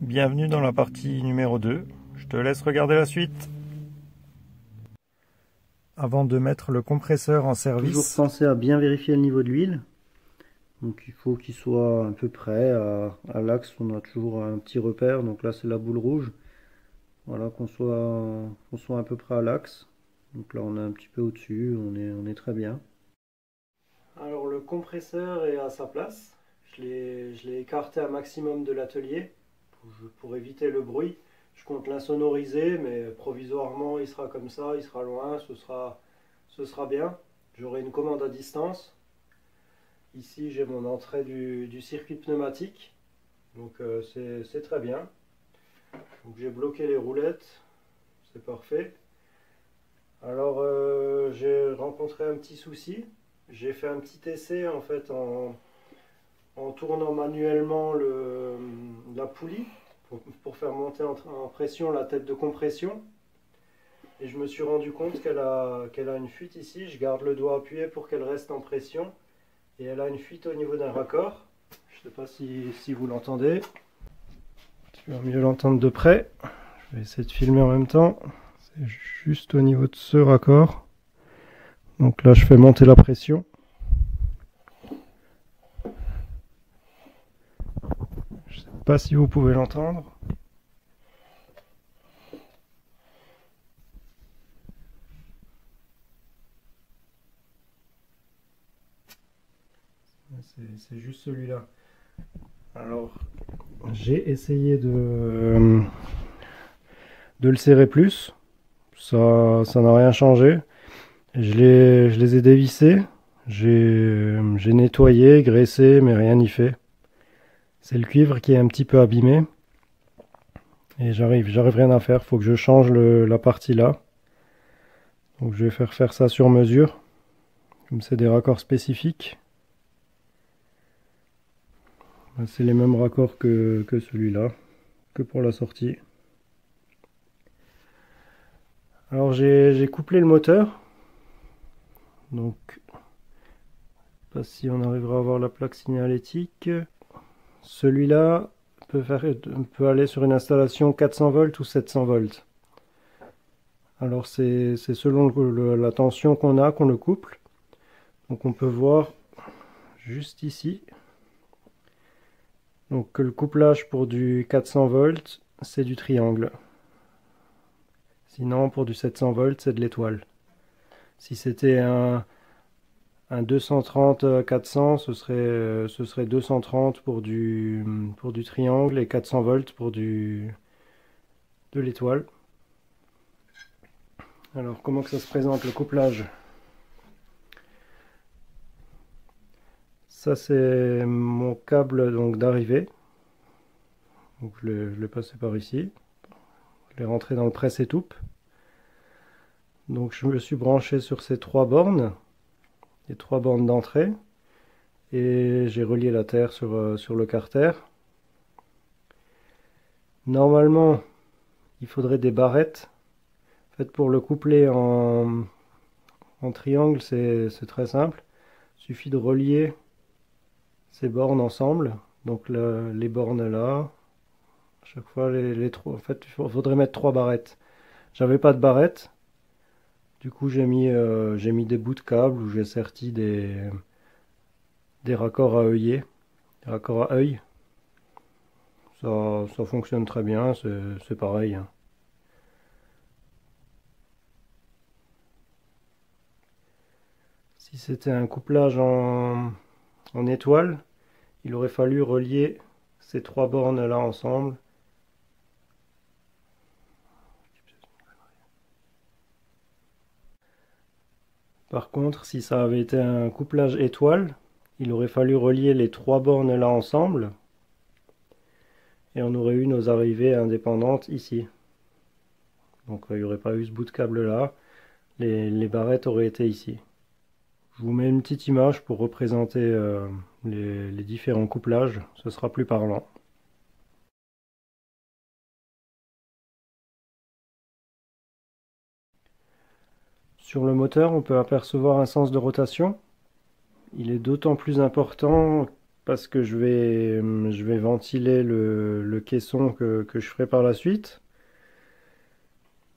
Bienvenue dans la partie numéro 2. Je te laisse regarder la suite. Avant de mettre le compresseur en service, toujours penser à bien vérifier le niveau de l'huile. Donc il faut qu'il soit à peu près à l'axe. On a toujours un petit repère. Donc là c'est la boule rouge. Voilà, qu'on soit à peu près à l'axe. Donc là on est un petit peu au-dessus. On est très bien. Alors le compresseur est à sa place. Je l'ai écarté un maximum de l'atelier pour éviter le bruit. Je compte l'insonoriser, mais provisoirement il sera comme ça, il sera loin, ce sera bien. J'aurai une commande à distance. Ici j'ai mon entrée du circuit pneumatique, donc c'est très bien. Donc j'ai bloqué les roulettes, c'est parfait. Alors j'ai rencontré un petit souci. J'ai fait un petit essai en fait en tournant manuellement la poulie pour faire monter en pression la tête de compression. Et je me suis rendu compte qu'elle a une fuite ici. Je garde le doigt appuyé pour qu'elle reste en pression. Et elle a une fuite au niveau d'un raccord. Je ne sais pas si vous l'entendez. Tu vas mieux l'entendre de près. Je vais essayer de filmer en même temps. C'est juste au niveau de ce raccord. Donc là je fais monter la pression. Je ne sais pas si vous pouvez l'entendre. C'est juste celui-là. Alors, j'ai essayé de le serrer plus. Ça n'a rien changé. Je les ai dévissés. J'ai nettoyé, graissé, mais rien n'y fait. C'est le cuivre qui est un petit peu abîmé. Et j'arrive rien à faire. Faut que je change la partie là. Donc je vais faire ça sur mesure. Comme c'est des raccords spécifiques. C'est les mêmes raccords que celui-là, que pour la sortie. Alors j'ai couplé le moteur. Donc, je sais pas si on arrivera à voir la plaque signalétique. Celui-là peut aller sur une installation 400 volts ou 700 volts. Alors c'est selon la tension qu'on a qu'on le couple. Donc on peut voir juste ici. Donc que le couplage pour du 400 volts, c'est du triangle. Sinon pour du 700 volts, c'est de l'étoile. Si c'était un 230-400, ce serait 230 pour du triangle et 400 volts pour de l'étoile. Alors comment que ça se présente le couplage? Ça c'est mon câble donc d'arrivée. Donc je l'ai passé par ici. Je l'ai rentré dans le presse-étoupe. Donc je me suis branché sur ces trois bornes, les trois bornes d'entrée, et j'ai relié la terre sur le carter. Normalement, il faudrait des barrettes. En fait, pour le coupler en triangle, c'est très simple. Il suffit de relier ces bornes ensemble. Donc les bornes là, à chaque fois les trois. En fait, il faudrait mettre trois barrettes. J'avais pas de barrettes. Du coup, j'ai mis des bouts de câble où j'ai serti des raccords à œillet, des raccords à œil. Ça fonctionne très bien, c'est pareil, hein. Si c'était un couplage en étoile, il aurait fallu relier ces trois bornes là ensemble. Par contre, si ça avait été un couplage étoile, il aurait fallu relier les trois bornes là ensemble et on aurait eu nos arrivées indépendantes ici. Donc il n'y aurait pas eu ce bout de câble là, les barrettes auraient été ici. Je vous mets une petite image pour représenter les différents couplages, ce sera plus parlant. Sur le moteur, on peut apercevoir un sens de rotation. Il est d'autant plus important parce que je vais ventiler le caisson que je ferai par la suite.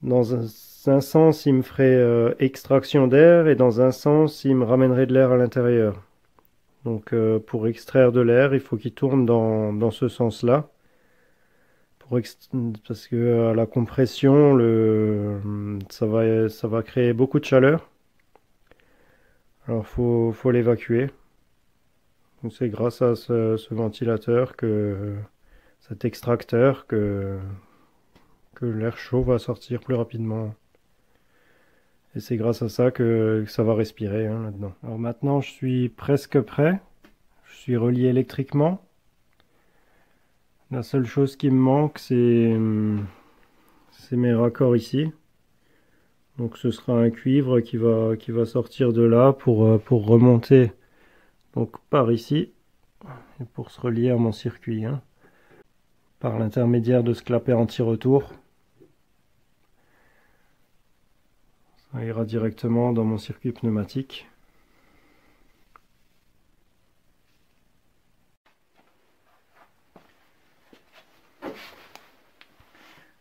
Dans un sens, il me ferait extraction d'air et dans un sens, il me ramènerait de l'air à l'intérieur. Donc pour extraire de l'air, il faut qu'il tourne dans ce sens-là. Parce que à la compression, ça va créer beaucoup de chaleur. Alors faut l'évacuer. Donc c'est grâce à ce ventilateur cet extracteur que l'air chaud va sortir plus rapidement. Et c'est grâce à ça que ça va respirer hein, là-dedans. Alors maintenant je suis presque prêt. Je suis relié électriquement. La seule chose qui me manque c'est mes raccords ici. Donc ce sera un cuivre qui va sortir de là pour remonter donc par ici et pour se relier à mon circuit hein, par l'intermédiaire de ce clapet anti-retour. Ça ira directement dans mon circuit pneumatique.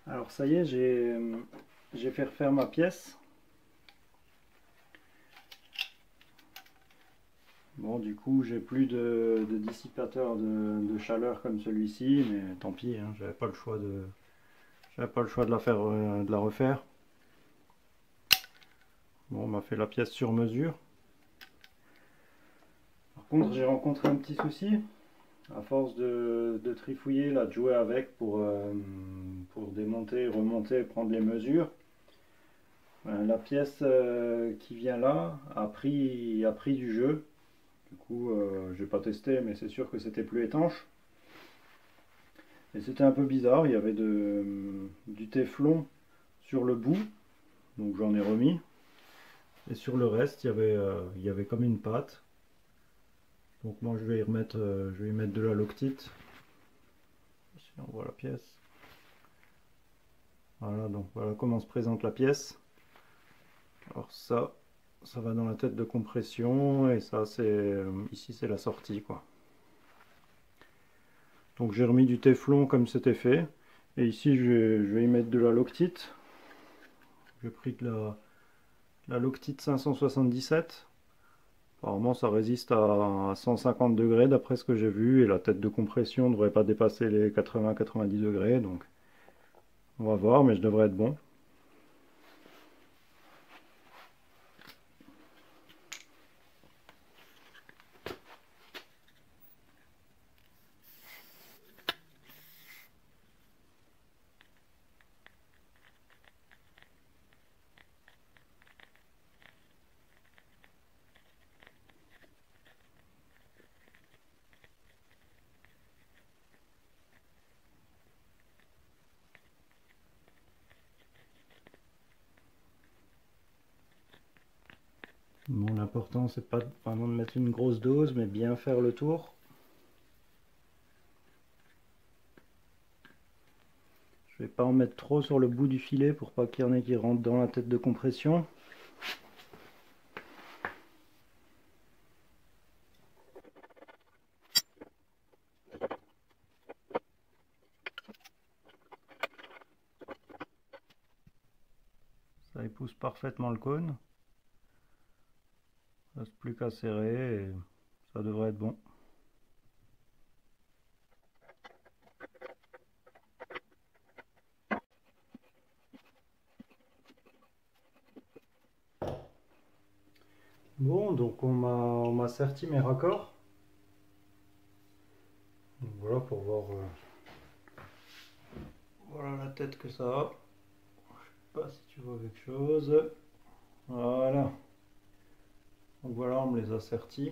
Alors ça y est, j'ai fait refaire ma pièce. Bon, du coup, j'ai plus de dissipateur de chaleur comme celui-ci, mais tant pis, hein, j'avais pas le choix de de la refaire. Bon, on m'a fait la pièce sur mesure. Par contre, j'ai rencontré un petit souci. À force de trifouiller, là, de jouer avec pour démonter, remonter, prendre les mesures, la pièce qui vient là a pris du jeu. Du coup, j'ai pas testé, mais c'est sûr que c'était plus étanche. Et c'était un peu bizarre, il y avait du téflon sur le bout, donc j'en ai remis. Et sur le reste, il y avait comme une pâte. Donc moi je vais y mettre de la loctite. Si on voit la pièce. Voilà, donc voilà comment se présente la pièce. Alors ça va dans la tête de compression et ça c'est ici c'est la sortie quoi. Donc j'ai remis du téflon comme c'était fait et ici je vais y mettre de la loctite. J'ai pris de la loctite 577. Apparemment ça résiste à 150 degrés d'après ce que j'ai vu et la tête de compression ne devrait pas dépasser les 80-90 degrés donc on va voir mais je devrais être bon. Bon, l'important c'est pas vraiment de mettre une grosse dose mais bien faire le tour. Je vais pas en mettre trop sur le bout du filet pour pas qu'il y en ait qui rentrent dans la tête de compression. Ça épouse parfaitement le cône. Il ne reste plus qu'à serrer et ça devrait être bon. Bon, donc on m'a serti mes raccords. Donc voilà pour voir voilà la tête que ça a. Je sais pas si tu vois quelque chose. Voilà. Donc voilà, on me les a sertis.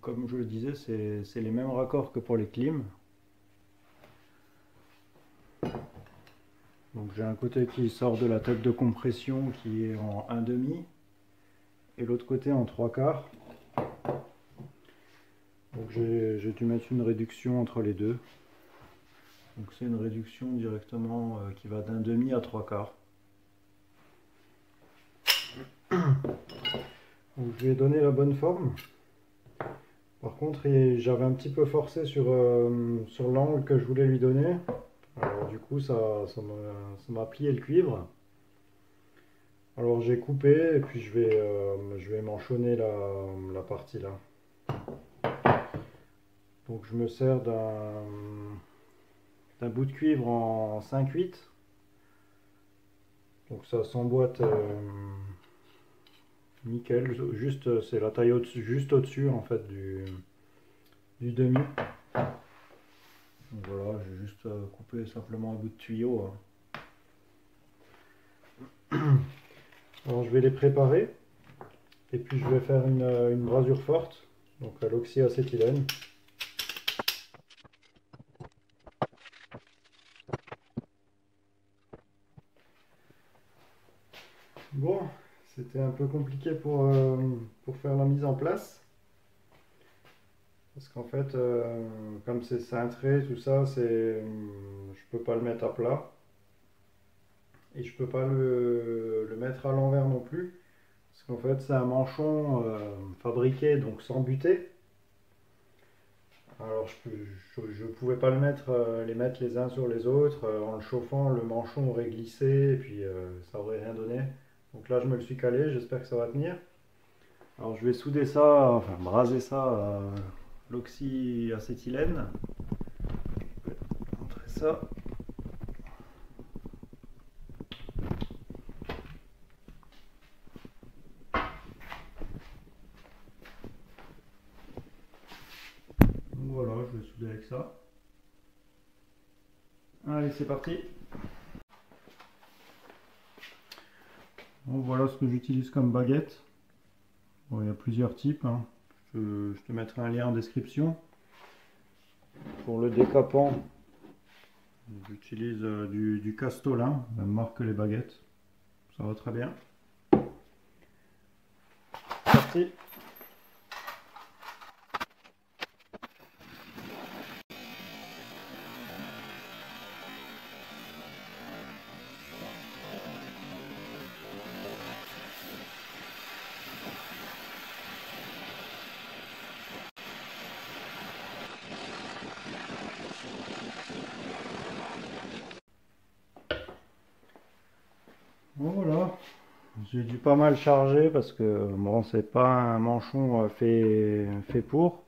Comme je le disais, c'est les mêmes raccords que pour les clims. Donc j'ai un côté qui sort de la tête de compression qui est en 1,5 et l'autre côté en 3/4. Donc j'ai dû mettre une réduction entre les deux. Donc c'est une réduction directement qui va d'1,5 à 3/4. Donc je lui ai donné la bonne forme. Par contre, j'avais un petit peu forcé sur l'angle que je voulais lui donner. Alors du coup, ça m'a plié le cuivre. Alors j'ai coupé et puis je vais manchonner la partie là. Donc je me sers d'un bout de cuivre en 5/8. Donc ça s'emboîte nickel. Juste, c'est la taille juste au-dessus en fait du demi. Donc voilà, j'ai juste coupé simplement un bout de tuyau, hein. Alors je vais les préparer et puis je vais faire une brasure forte, donc à l'oxyacétylène. Bon, c'était un peu compliqué pour faire la mise en place. Parce qu'en fait, comme c'est cintré, tout ça, je peux pas le mettre à plat. Et je peux pas le mettre à l'envers non plus. Parce qu'en fait, c'est un manchon fabriqué, donc sans buter. Alors je pouvais pas les mettre les uns sur les autres. En le chauffant, le manchon aurait glissé et puis ça aurait rien donné. Donc là, je me le suis calé, j'espère que ça va tenir. Alors je vais souder ça, enfin braser ça à l'oxyacétylène. Je vais montrer ça. Donc voilà, je vais souder avec ça. Allez, c'est parti. Bon, voilà ce que j'utilise comme baguette. Bon, il y a plusieurs types, hein. Je te mettrai un lien en description. Pour le décapant, j'utilise du Castolin, même marque que les baguettes. Ça va très bien. Parti. Bon, voilà, j'ai dû pas mal charger parce que bon, c'est pas un manchon fait pour.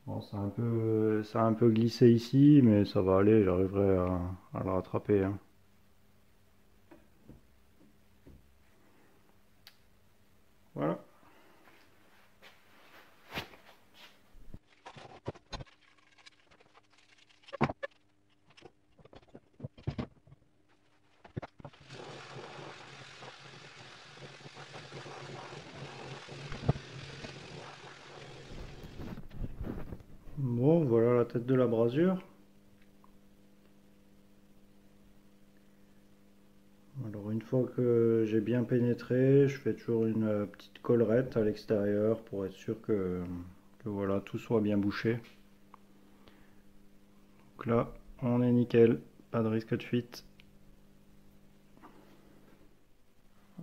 Bon, ça a un peu glissé ici, mais ça va aller, j'arriverai à le rattraper, hein. Voilà. Bon, voilà la tête de la brasure. Alors une fois que j'ai bien pénétré, je fais toujours une petite collerette à l'extérieur pour être sûr que voilà, tout soit bien bouché. Donc là, on est nickel, pas de risque de fuite.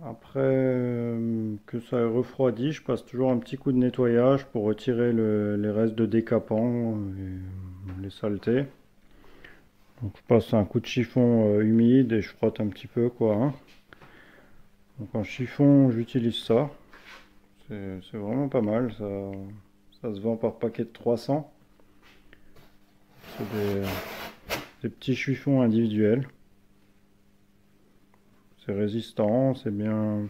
Après que ça ait refroidi, je passe toujours un petit coup de nettoyage pour retirer les restes de décapant et les saletés. Donc je passe un coup de chiffon humide et je frotte un petit peu quoi, hein. Donc en chiffon, j'utilise ça. C'est vraiment pas mal, ça se vend par paquet de 300. C'est des petits chiffons individuels. C'est résistant, c'est bien,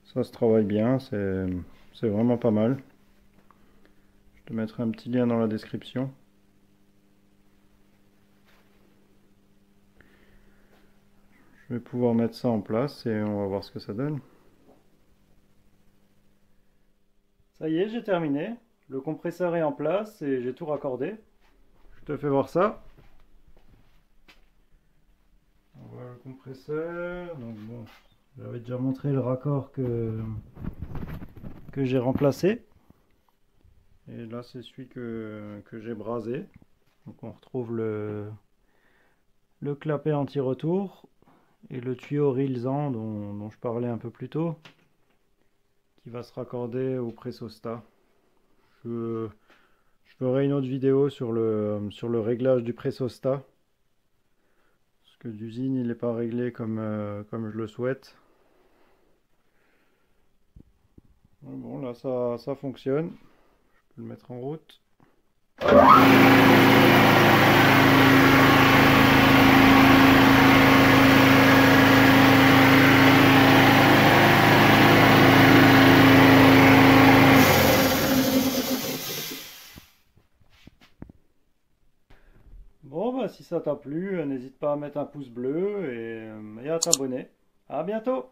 ça se travaille bien, c'est vraiment pas mal. Je te mettrai un petit lien dans la description. Je vais pouvoir mettre ça en place et on va voir ce que ça donne. Ça y est, j'ai terminé. Le compresseur est en place et j'ai tout raccordé. Je te fais voir ça. Voilà le compresseur. Donc bon, j'avais déjà montré le raccord que j'ai remplacé. Et là, c'est celui que j'ai brasé. Donc on retrouve le clapet anti-retour et le tuyau Rilsan dont je parlais un peu plus tôt, qui va se raccorder au pressostat. Je ferai une autre vidéo sur le réglage du pressostat. Parce que d'usine, il n'est pas réglé comme je le souhaite. Bon, là, ça fonctionne. Je peux le mettre en route. Bon, bah, si ça t'a plu, n'hésite pas à mettre un pouce bleu et à t'abonner. À bientôt!